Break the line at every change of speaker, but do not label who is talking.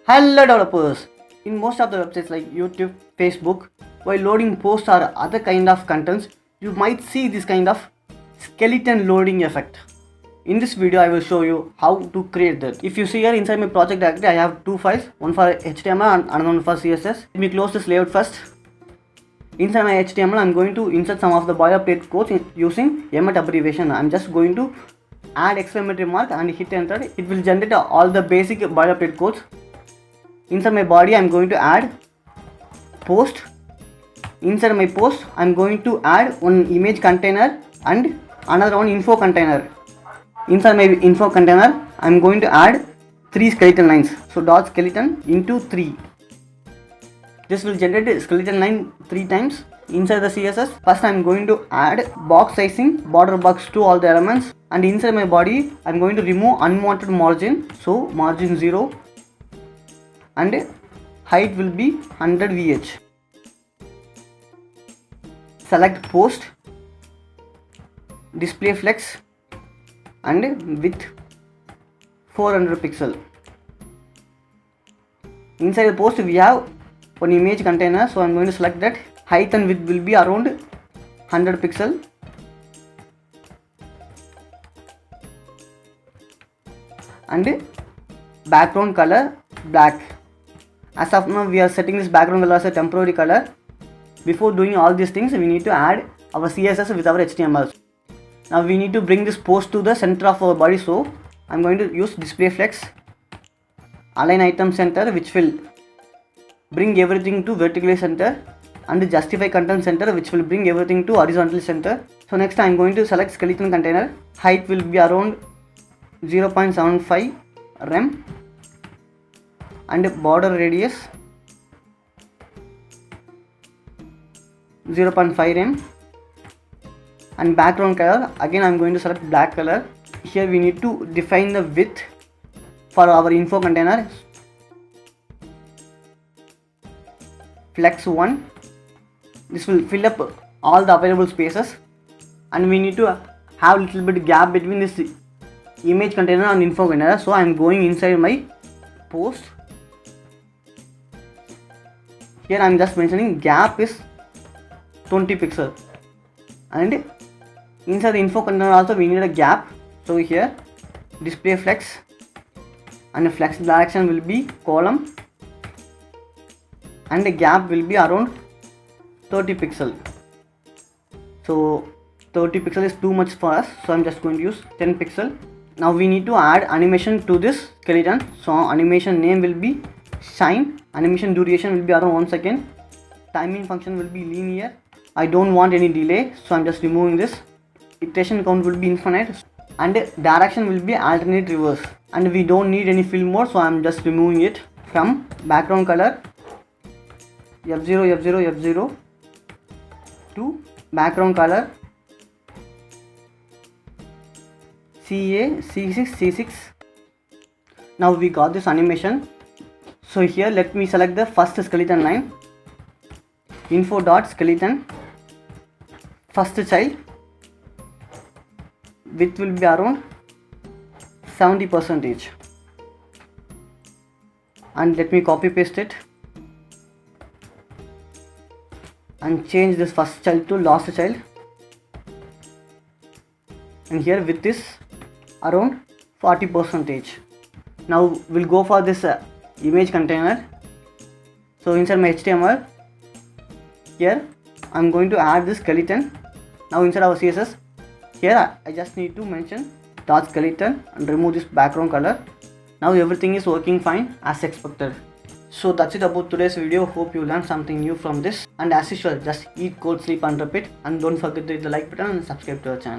Hello developers! In most of the websites like YouTube, Facebook, while loading posts or other kind of contents, you might see this kind of skeleton loading effect. In this video, I will show you how to create that. If you see here inside my project directory, I have two files, one for HTML and another one for CSS. Let me close this layout first. Inside my HTML, I am going to insert some of the boilerplate codes using Emmet abbreviation. I am just going to add exclamatory mark and hit enter. It will generate all the basic boilerplate codes. Inside my body, I am going to add post. Inside my post, I am going to add one image container and another one info container. Inside my info container, I am going to add 3 skeleton lines. So dot skeleton into 3. This will generate a skeleton line 3 times. Inside the CSS, first I am going to add box sizing, border box to all the elements, and inside my body I am going to remove unwanted margin. So margin 0. And height will be 100 VH. Select post, display flex and width 400 pixel. Inside the post we have one image container, so I am going to select that. Height and width will be around 100 pixel. And background color black. As of now, we are setting this background color as a temporary color. Before doing all these things, we need to add our CSS with our HTML. Now we need to bring this post to the center of our body, so I'm going to use display flex, align item center, which will bring everything to vertically center, and justify content center, which will bring everything to horizontal center. So next I'm going to select skeleton container. Height will be around 0.75 rem. And border radius 0.5 rem, and background color again I am going to select black color. Here we need to define the width for our info container. Flex 1. This will fill up all the available spaces, and we need to have little bit gap between this image container and info container. So I am going inside my post. Here I am just mentioning gap is 20 pixel, and inside the info container also we need a gap. So here display flex, and the flex direction will be column, and the gap will be around 30 pixel. So 30 pixel is too much for us, so I am just going to use 10 pixel. Now we need to add animation to this skeleton. So animation name will be shine. Animation duration will be around 1 second. Timing function will be linear. I don't want any delay, so I'm just removing this. Iteration count will be infinite, and direction will be alternate reverse. And we don't need any fill mode, so I'm just removing it. From background color F0 F0 F0 to background color CA C6 C6. Now we got this animation. So here let me select the first skeleton line, info dot skeleton, first child, width will be around 70%, and let me copy paste it and change this first child to last child, and here width is around 40%. Now we'll go for this image container. So inside my HTML, here I'm going to add this skeleton. Now inside our CSS, here I just need to mention dot skeleton and remove this background color. Now everything is working fine as expected. So that's it about today's video. Hope you learned something new from this, and as usual, just eat, code, sleep and repeat, and don't forget to hit the like button and subscribe to our channel.